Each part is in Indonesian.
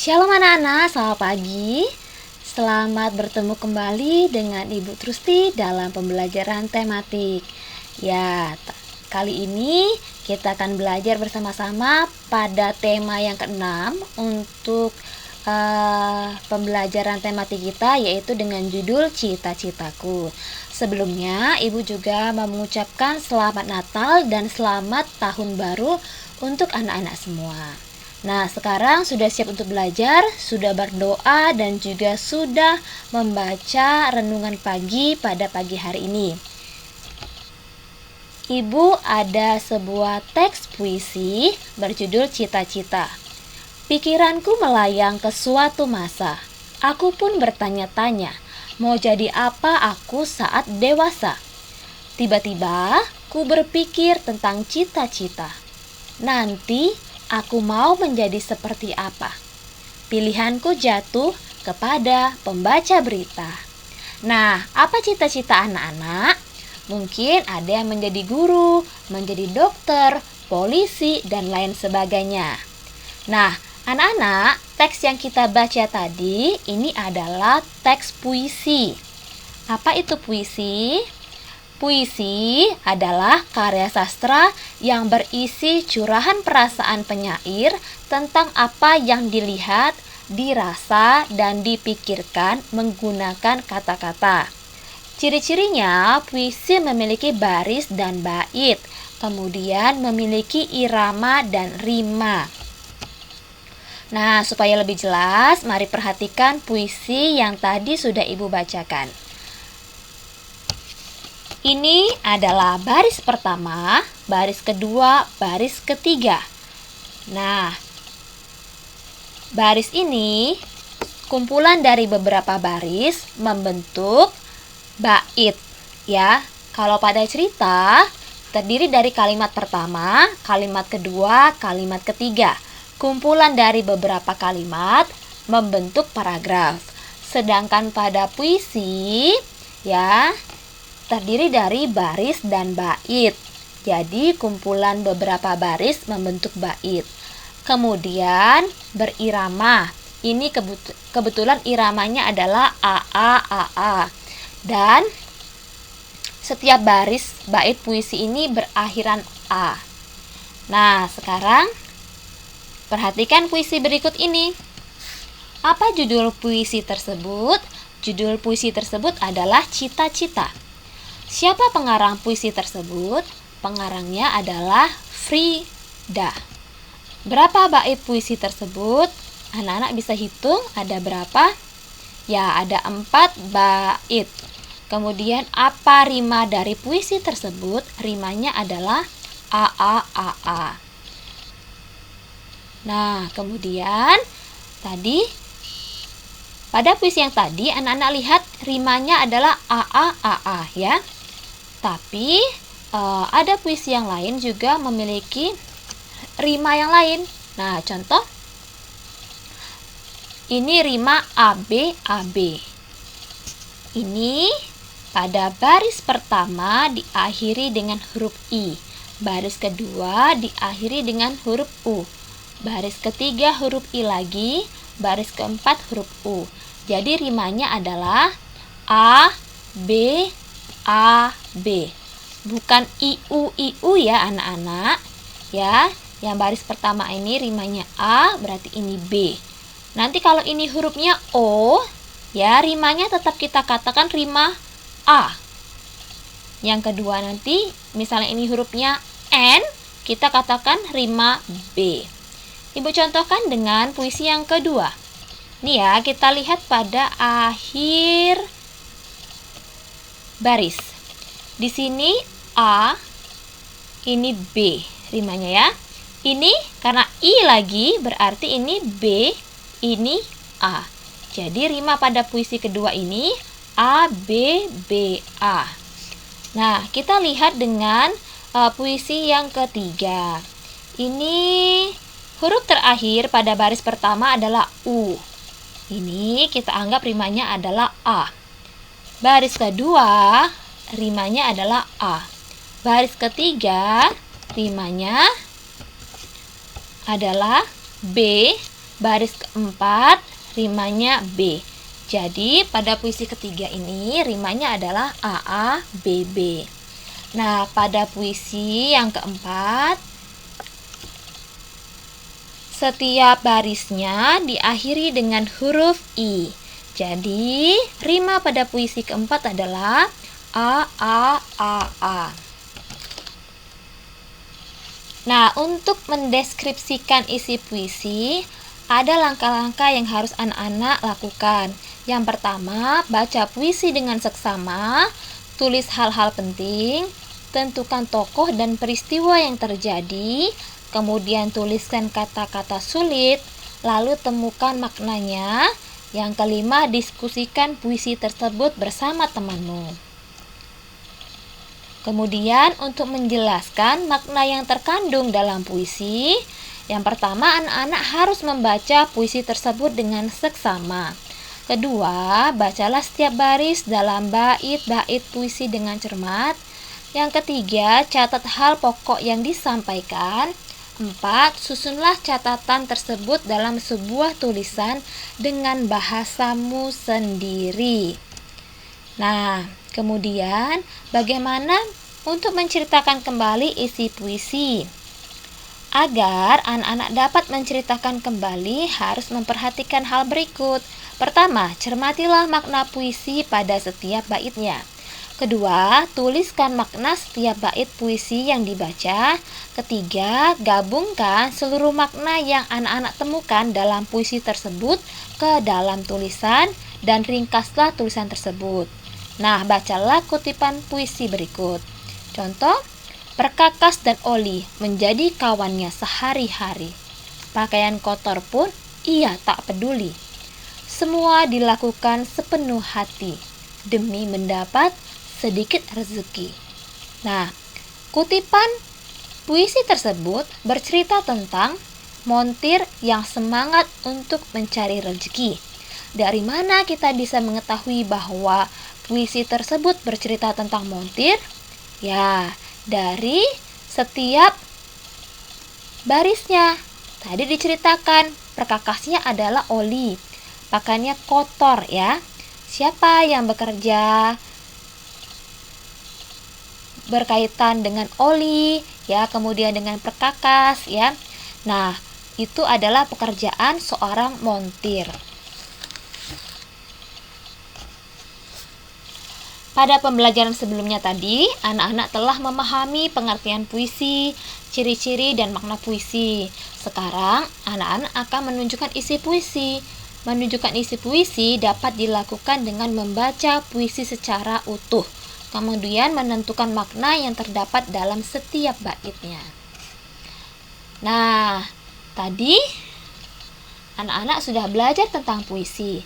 Shalom anak-anak, selamat pagi. Selamat bertemu kembali dengan Ibu Trusti dalam pembelajaran tematik. Kali ini kita akan belajar bersama-sama pada tema yang keenam untuk pembelajaran tematik kita, yaitu dengan judul Cita-citaku. Sebelumnya, Ibu juga mengucapkan selamat Natal dan selamat Tahun Baru untuk anak-anak semua. Nah, sekarang sudah siap untuk belajar, sudah berdoa, dan juga sudah membaca renungan pagi pada pagi hari ini. Ibu ada sebuah teks puisi berjudul Cita-cita. Pikiranku melayang ke suatu masa. Aku pun bertanya-tanya, mau jadi apa aku saat dewasa? Tiba-tiba, ku berpikir tentang cita-cita. Nanti, aku mau menjadi seperti apa? Pilihanku jatuh kepada pembaca berita. Nah, apa cita-cita anak-anak? Mungkin ada yang menjadi guru, menjadi dokter, polisi, dan lain sebagainya. Nah, anak-anak, teks yang kita baca tadi ini adalah teks puisi. Apa itu puisi? Puisi adalah karya sastra yang berisi curahan perasaan penyair tentang apa yang dilihat, dirasa, dan dipikirkan menggunakan kata-kata. Ciri-cirinya, puisi memiliki baris dan bait, kemudian memiliki irama dan rima. Nah, supaya lebih jelas, mari perhatikan puisi yang tadi sudah Ibu bacakan. Ini adalah baris pertama, baris kedua, baris ketiga. Nah, baris ini kumpulan dari beberapa baris membentuk bait, ya. Kalau pada cerita terdiri dari kalimat pertama, kalimat kedua, kalimat ketiga. Kumpulan dari beberapa kalimat membentuk paragraf. Sedangkan pada puisi, ya, terdiri dari baris dan bait. Jadi kumpulan beberapa baris membentuk bait. Kemudian berirama. Ini kebetulan iramanya adalah AA. Dan setiap baris bait puisi ini berakhiran A. Nah, sekarang perhatikan puisi berikut ini. Apa judul puisi tersebut? Judul puisi tersebut adalah Cita-cita. Siapa pengarang puisi tersebut? Pengarangnya adalah Frida. Berapa bait puisi tersebut? Anak-anak bisa hitung ada berapa? Ya, ada 4 bait. Kemudian apa rima dari puisi tersebut? Rimanya adalah AA. Nah, kemudian tadi pada puisi yang tadi anak-anak lihat rimanya adalah AA, ya. Tapi ada puisi yang lain juga memiliki rima yang lain. Nah, contoh ini rima AB. Ini pada baris pertama diakhiri dengan huruf I. Baris kedua diakhiri dengan huruf U. Baris ketiga huruf I lagi. Baris keempat huruf U. Jadi rimanya adalah AB. Bukan iu ya anak-anak. Ya, yang baris pertama ini rimanya A, berarti ini B. Nanti kalau ini hurufnya O, ya rimanya tetap kita katakan rima A. Yang kedua nanti, misalnya ini hurufnya N, kita katakan rima B. Ibu contohkan dengan puisi yang kedua. Nih ya, kita lihat pada akhir baris. Di sini A, ini B rimanya ya. Ini karena I lagi, berarti ini B, ini A. Jadi rima pada puisi kedua ini A. Nah, kita lihat dengan puisi yang ketiga. Ini huruf terakhir pada baris pertama adalah U. Ini kita anggap rimanya adalah A. Baris kedua rimanya adalah A. Baris ketiga rimanya adalah B. baris keempat rimanya B. Jadi pada puisi ketiga ini rimanya adalah AA, BB. Nah, pada puisi yang keempat, setiap barisnya diakhiri dengan huruf I. Jadi, rima pada puisi keempat adalah A, A, A, A. Nah, untuk mendeskripsikan isi puisi, ada langkah-langkah yang harus anak-anak lakukan. Yang pertama, baca puisi dengan seksama, tulis hal-hal penting, tentukan tokoh dan peristiwa yang terjadi, kemudian tuliskan kata-kata sulit, lalu temukan maknanya. Yang kelima, diskusikan puisi tersebut bersama temanmu. Kemudian untuk menjelaskan makna yang terkandung dalam puisi, yang pertama anak-anak harus membaca puisi tersebut dengan seksama. Kedua, bacalah setiap baris dalam bait-bait puisi dengan cermat. Yang ketiga, catat hal pokok yang disampaikan. 4. Susunlah catatan tersebut dalam sebuah tulisan dengan bahasamu sendiri. Nah, kemudian bagaimana untuk menceritakan kembali isi puisi? Agar anak-anak dapat menceritakan kembali harus memperhatikan hal berikut. Pertama, cermatilah makna puisi pada setiap baitnya. Kedua, tuliskan makna setiap bait puisi yang dibaca. Ketiga, gabungkan seluruh makna yang anak-anak temukan dalam puisi tersebut ke dalam tulisan dan ringkaslah tulisan tersebut. Nah, bacalah kutipan puisi berikut. Contoh, perkakas dan oli menjadi kawannya sehari-hari. Pakaian kotor pun ia tak peduli. Semua dilakukan sepenuh hati demi mendapat sedikit rezeki. Nah, kutipan puisi tersebut bercerita tentang montir yang semangat untuk mencari rezeki. Dari mana kita bisa mengetahui bahwa puisi tersebut bercerita tentang montir? Ya, dari setiap barisnya. Tadi diceritakan perkakasnya adalah oli, pakaiannya kotor ya. Siapa yang bekerja berkaitan dengan oli ya, kemudian dengan perkakas ya. Nah, itu adalah pekerjaan seorang montir. Pada pembelajaran sebelumnya tadi, anak-anak telah memahami pengertian puisi, ciri-ciri dan makna puisi. Sekarang, anak-anak akan menunjukkan isi puisi. Menunjukkan isi puisi dapat dilakukan dengan membaca puisi secara utuh, kemudian menentukan makna yang terdapat dalam setiap baitnya. Nah, tadi anak-anak sudah belajar tentang puisi.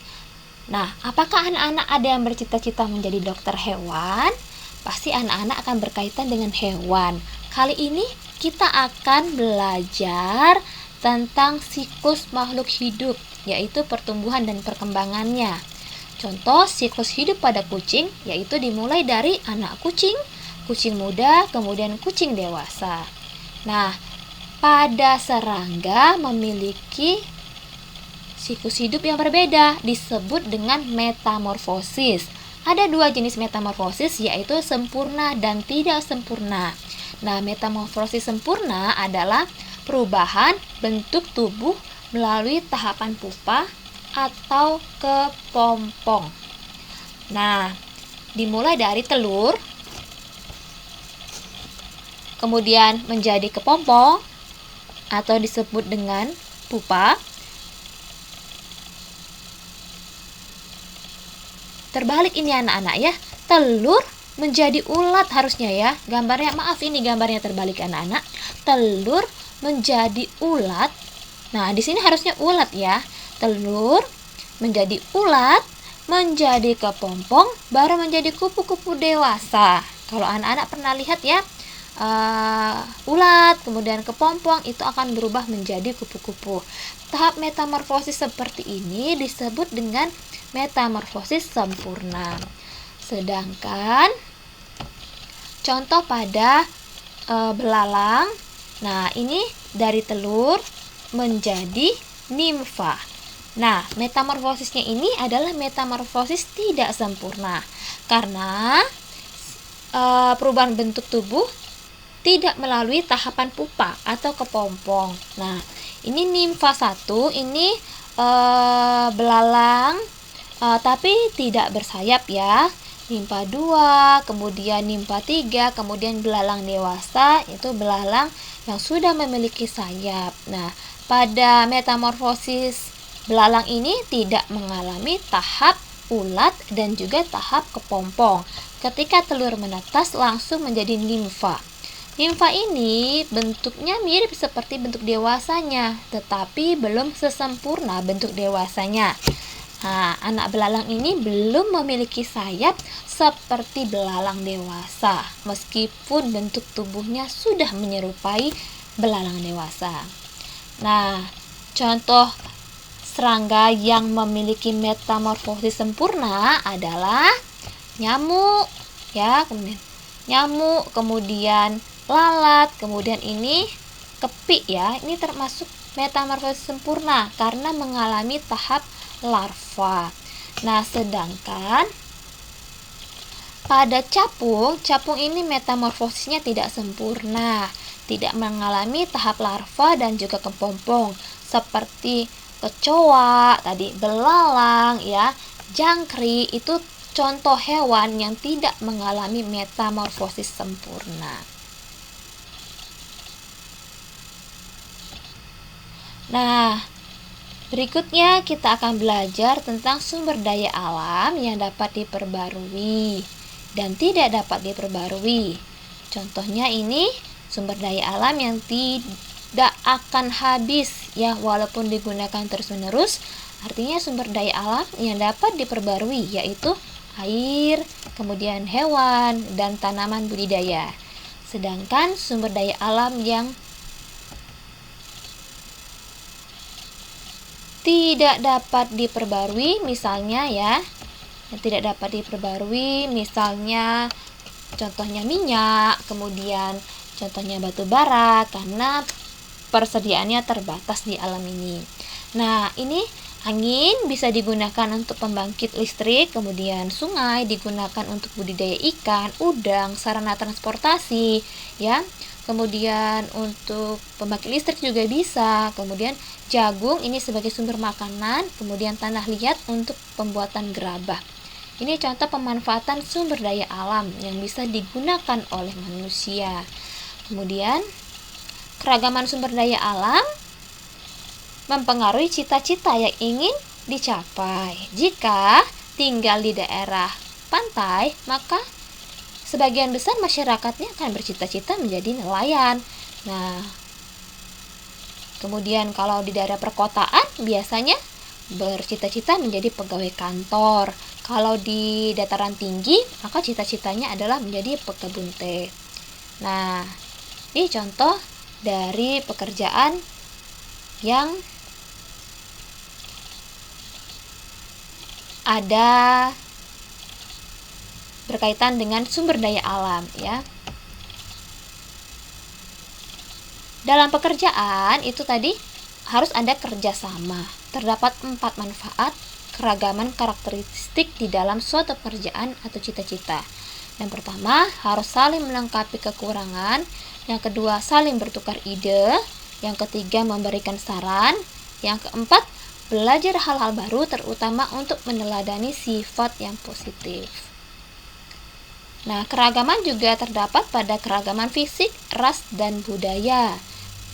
Nah, apakah anak-anak ada yang bercita-cita menjadi dokter hewan? Pasti anak-anak akan berkaitan dengan hewan. Kali ini kita akan belajar tentang siklus makhluk hidup, yaitu pertumbuhan dan perkembangannya. Contoh siklus hidup pada kucing, yaitu dimulai dari anak kucing, kucing muda, kemudian kucing dewasa. Nah, pada serangga memiliki siklus hidup yang berbeda, disebut dengan metamorfosis. Ada dua jenis metamorfosis, yaitu sempurna dan tidak sempurna. Nah, metamorfosis sempurna adalah perubahan bentuk tubuh melalui tahapan pupa atau kepompong. Nah, dimulai dari telur, kemudian menjadi kepompong atau disebut dengan pupa. Terbalik ini anak-anak ya, telur menjadi ulat harusnya ya. Gambarnya, maaf ini gambarnya terbalik anak-anak. Telur menjadi ulat. Nah, di sini harusnya ulat ya. Telur menjadi ulat, menjadi kepompong, baru menjadi kupu-kupu dewasa. Kalau anak-anak pernah lihat ya, ulat, kemudian kepompong itu akan berubah menjadi kupu-kupu. Tahap metamorfosis seperti ini disebut dengan metamorfosis sempurna. Sedangkan contoh pada belalang, nah ini dari telur menjadi nimfa. Nah, metamorfosisnya ini adalah metamorfosis tidak sempurna karena perubahan bentuk tubuh tidak melalui tahapan pupa atau kepompong. Nah, ini nimfa 1, ini belalang tapi tidak bersayap ya. Nimfa 2, kemudian nimfa 3, kemudian belalang dewasa, itu belalang yang sudah memiliki sayap. Nah, pada metamorfosis belalang ini tidak mengalami tahap ulat dan juga tahap kepompong. Ketika telur menetas langsung menjadi nimfa. Nimfa ini bentuknya mirip seperti bentuk dewasanya, tetapi belum sesempurna bentuk dewasanya. Nah, anak belalang ini belum memiliki sayap seperti belalang dewasa, meskipun bentuk tubuhnya sudah menyerupai belalang dewasa. Nah, contoh serangga yang memiliki metamorfosis sempurna adalah nyamuk, ya, kemudian lalat, kemudian ini kepik ya. Ini termasuk metamorfosis sempurna karena mengalami tahap larva. Nah, sedangkan pada capung ini metamorfosisnya tidak sempurna, tidak mengalami tahap larva dan juga kepompong seperti kecoa, tadi belalang ya, jangkrik itu contoh hewan yang tidak mengalami metamorfosis sempurna. Nah, berikutnya kita akan belajar tentang sumber daya alam yang dapat diperbarui dan tidak dapat diperbarui. Contohnya ini sumber daya alam yang tidak akan habis ya walaupun digunakan terus-menerus. Artinya sumber daya alam yang dapat diperbarui yaitu air, kemudian hewan dan tanaman budidaya. Sedangkan sumber daya alam yang tidak dapat diperbarui misalnya ya, yang tidak dapat diperbarui misalnya contohnya minyak, kemudian contohnya batu bara karena persediaannya terbatas di alam ini. Nah, ini angin bisa digunakan untuk pembangkit listrik, kemudian sungai digunakan untuk budidaya ikan, udang, sarana transportasi ya. Kemudian untuk pembangkit listrik juga bisa. Kemudian jagung ini sebagai sumber makanan, kemudian tanah liat untuk pembuatan gerabah. Ini contoh pemanfaatan sumber daya alam yang bisa digunakan oleh manusia. Kemudian keragaman sumber daya alam mempengaruhi cita-cita yang ingin dicapai. Jika tinggal di daerah pantai, maka sebagian besar masyarakatnya akan bercita-cita menjadi nelayan. Nah, kemudian kalau di daerah perkotaan biasanya bercita-cita menjadi pegawai kantor. Kalau di dataran tinggi, maka cita-citanya adalah menjadi pekebun teh. Nah, ini contoh dari pekerjaan yang ada berkaitan dengan sumber daya alam ya. Dalam pekerjaan itu tadi harus ada kerjasama. Terdapat 4 manfaat keragaman karakteristik di dalam suatu pekerjaan atau cita-cita. Yang pertama, harus saling melengkapi kekurangan. Yang kedua, saling bertukar ide. Yang ketiga, memberikan saran. Yang keempat, belajar hal-hal baru terutama untuk meneladani sifat yang positif. Nah, keragaman juga terdapat pada keragaman fisik, ras, dan budaya.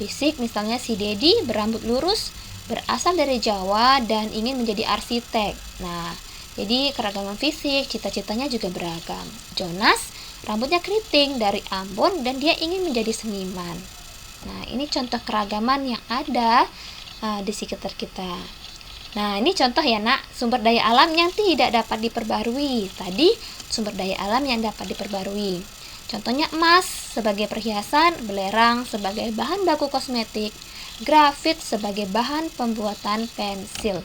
Fisik misalnya si Dedi berambut lurus, berasal dari Jawa dan ingin menjadi arsitek. Nah, jadi keragaman fisik, cita-citanya juga beragam. Jonas rambutnya keriting dari Ambon dan dia ingin menjadi seniman. Nah, ini contoh keragaman yang ada di sekitar kita. Nah, ini contoh ya nak, sumber daya alam yang tidak dapat diperbarui. Tadi sumber daya alam yang dapat diperbarui. Contohnya emas sebagai perhiasan, belerang sebagai bahan baku kosmetik, grafit sebagai bahan pembuatan pensil.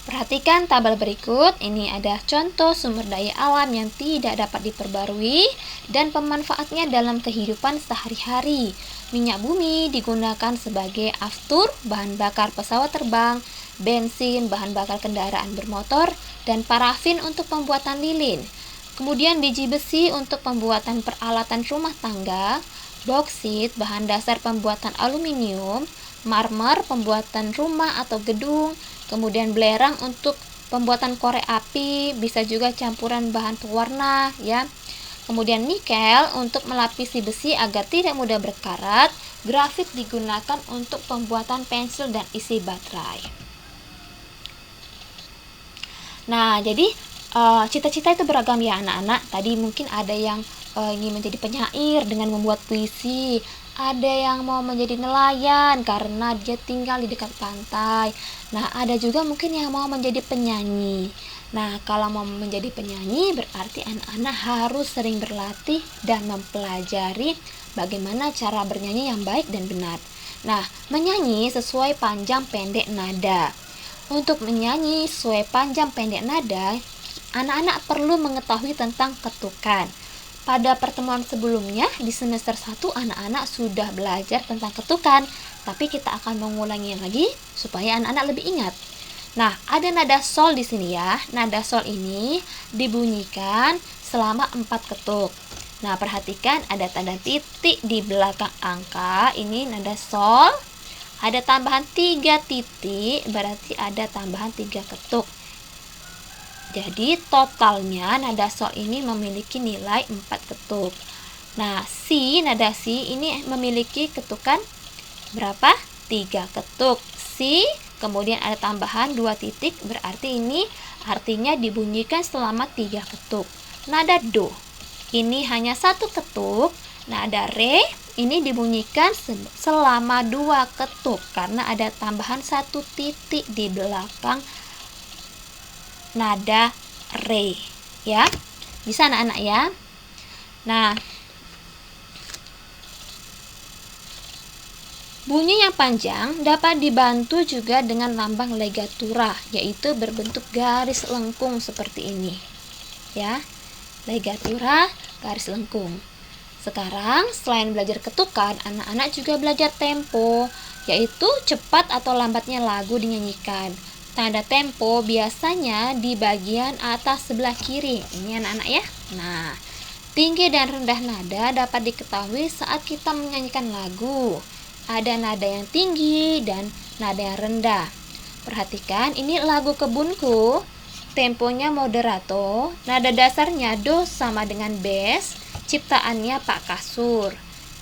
Perhatikan tabel berikut, ini ada contoh sumber daya alam yang tidak dapat diperbarui dan pemanfaatnya dalam kehidupan sehari-hari. Minyak bumi digunakan sebagai aftur, bahan bakar pesawat terbang, bensin, bahan bakar kendaraan bermotor, dan parafin untuk pembuatan lilin. Kemudian biji besi untuk pembuatan peralatan rumah tangga, boksit, bahan dasar pembuatan aluminium, marmer pembuatan rumah atau gedung, kemudian belerang untuk pembuatan korek api, bisa juga campuran bahan pewarna ya. Kemudian nikel untuk melapisi besi agar tidak mudah berkarat, grafit digunakan untuk pembuatan pensil dan isi baterai. Nah, jadi cita-cita itu beragam ya anak-anak. Tadi mungkin ada yang ingin menjadi penyair dengan membuat puisi, ada yang mau menjadi nelayan karena dia tinggal di dekat pantai. Nah, ada juga mungkin yang mau menjadi penyanyi. Nah, kalau mau menjadi penyanyi berarti anak-anak harus sering berlatih dan mempelajari bagaimana cara bernyanyi yang baik dan benar. Nah, menyanyi sesuai panjang pendek nada. Untuk menyanyi sesuai panjang pendek nada, anak-anak perlu mengetahui tentang ketukan. Pada pertemuan sebelumnya di semester 1 anak-anak sudah belajar tentang ketukan, tapi kita akan mengulangi lagi supaya anak-anak lebih ingat. Nah, ada nada sol di sini ya. Nada sol ini dibunyikan selama 4 ketuk. Nah, perhatikan ada tanda titik di belakang angka, ini nada sol. Ada tambahan 3 titik, berarti ada tambahan 3 ketuk. Jadi totalnya nada sol ini memiliki nilai 4 ketuk. Nah, nada si ini memiliki ketukan berapa? 3 ketuk. Si, kemudian ada tambahan 2 titik, berarti ini artinya dibunyikan selama 3 ketuk. Nada do, ini hanya 1 ketuk. Nada re, ini dibunyikan selama 2 ketuk karena ada tambahan 1 titik di belakang nada re ya. Bisa anak-anak ya. Nah, bunyi yang panjang dapat dibantu juga dengan lambang legatura, yaitu berbentuk garis lengkung seperti ini ya. Legatura garis lengkung. Sekarang selain belajar ketukan, anak-anak juga belajar tempo, yaitu cepat atau lambatnya lagu dinyanyikan. Tanda tempo biasanya di bagian atas sebelah kiri. Ini anak-anak ya. Nah, tinggi dan rendah nada dapat diketahui saat kita menyanyikan lagu. Ada nada yang tinggi dan nada yang rendah. Perhatikan, ini lagu Kebunku. Temponya moderato, nada dasarnya do sama dengan bass, ciptaannya Pak Kasur.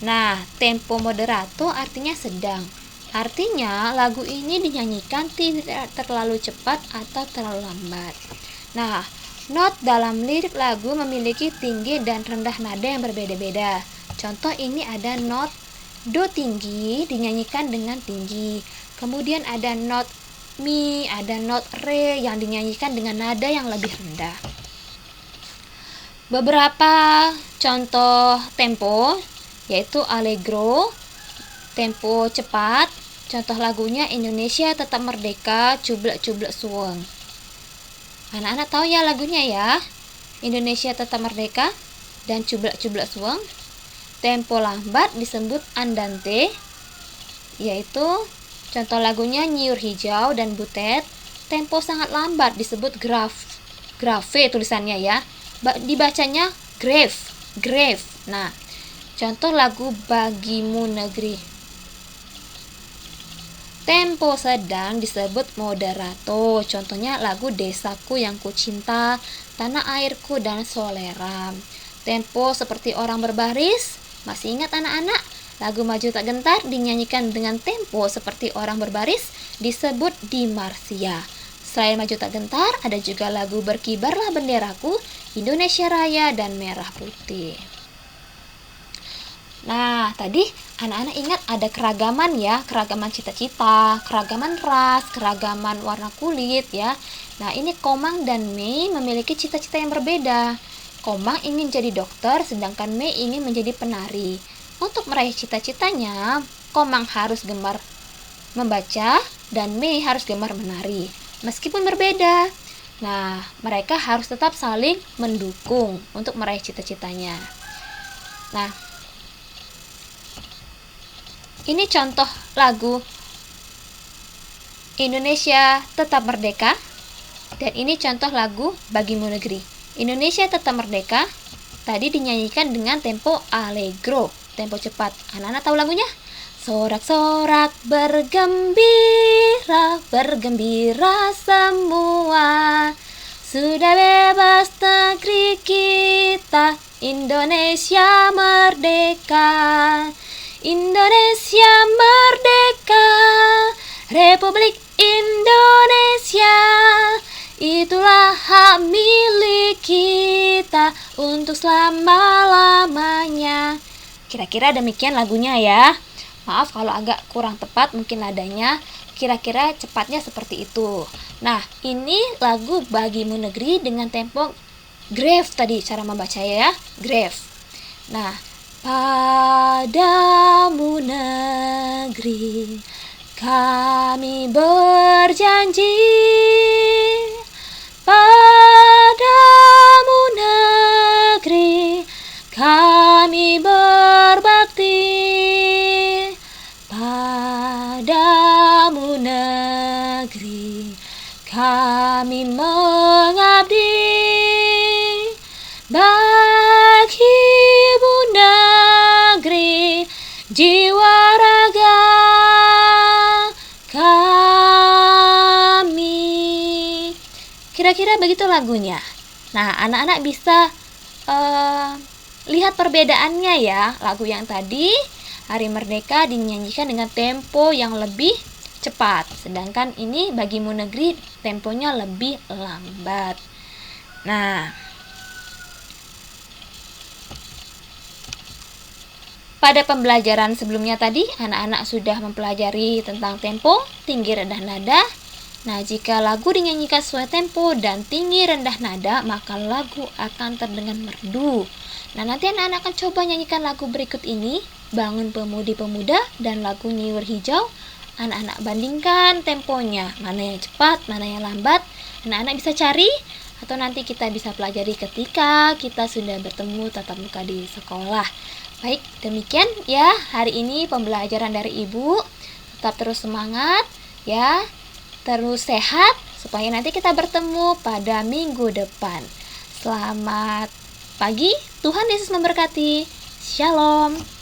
Nah, tempo moderato artinya sedang. Artinya lagu ini dinyanyikan tidak terlalu cepat atau terlalu lambat. Nah, not dalam lirik lagu memiliki tinggi dan rendah nada yang berbeda-beda. Contoh ini ada not do tinggi dinyanyikan dengan tinggi. Kemudian ada not mi, ada not re yang dinyanyikan dengan nada yang lebih rendah. Beberapa contoh tempo yaitu allegro, tempo cepat. Contoh lagunya Indonesia Tetap Merdeka, Cublek-Cublek Suweng. Anak-anak tahu ya lagunya ya? Indonesia Tetap Merdeka dan Cublek-Cublek Suweng. Tempo lambat disebut andante, yaitu contoh lagunya Nyiur Hijau dan Butet. Tempo sangat lambat disebut grave tulisannya ya. Dibacanya grave. Nah, contoh lagu Bagimu Negeri. Tempo sedang disebut moderato. Contohnya lagu Desaku Yang Kucinta, Tanah Airku dan Soleram. Tempo seperti orang berbaris. Masih ingat anak-anak? Lagu Maju Tak Gentar dinyanyikan dengan tempo seperti orang berbaris disebut di Marsia. Selain Maju Tak Gentar, ada juga lagu Berkibarlah Benderaku, Indonesia Raya dan Merah Putih. Nah, tadi anak-anak ingat ada keragaman ya, keragaman cita-cita, keragaman ras, keragaman warna kulit ya. Nah, ini Komang dan Mei memiliki cita-cita yang berbeda. Komang ingin jadi dokter, sedangkan Mei ingin menjadi penari. Untuk meraih cita-citanya, Komang harus gemar membaca dan Mei harus gemar menari. meskipun berbeda. Nah, mereka harus tetap saling mendukung untuk meraih cita-citanya. Nah, ini contoh lagu Indonesia Tetap Merdeka, dan ini contoh lagu Bagimu Negeri. Indonesia Tetap Merdeka tadi dinyanyikan dengan tempo allegro, tempo cepat. Anak-anak tahu lagunya? Sorak-sorak bergembira, bergembira semua. Sudah bebas negeri kita, Indonesia merdeka. Indonesia merdeka, Republik Indonesia. Itulah hak milik kita untuk selama-lamanya. Kira-kira demikian lagunya ya. Maaf kalau agak kurang tepat mungkin nadanya. Kira-kira cepatnya seperti itu. Nah, ini lagu Bagimu Negeri dengan tempo grave tadi cara membaca ya. Grave. Nah, padamu negeri kami berjanji, padamu negeri kami berbakti, padamu negeri kami mengabdi, bagimu negeri jiwa raga kami. Kira-kira begitu lagunya. Nah, anak-anak bisa lihat perbedaannya ya. Lagu yang tadi Hari Merdeka dinyanyikan dengan tempo yang lebih cepat, sedangkan ini Bagimu Negeri temponya lebih lambat. Nah, pada pembelajaran sebelumnya tadi, anak-anak sudah mempelajari tentang tempo, tinggi rendah nada. Nah, jika lagu dinyanyikan sesuai tempo dan tinggi rendah nada, maka lagu akan terdengar merdu. Nah, nanti anak-anak akan coba nyanyikan lagu berikut ini, Bangun Pemudi Pemuda dan lagu Nyiwur Hijau. Anak-anak bandingkan temponya, mana yang cepat, mana yang lambat. Anak-anak bisa cari, atau nanti kita bisa pelajari ketika kita sudah bertemu tatap muka di sekolah. Baik, demikian ya hari ini pembelajaran dari Ibu. Tetap terus semangat ya, terus sehat supaya nanti kita bertemu pada minggu depan. Selamat pagi, Tuhan Yesus memberkati. Shalom.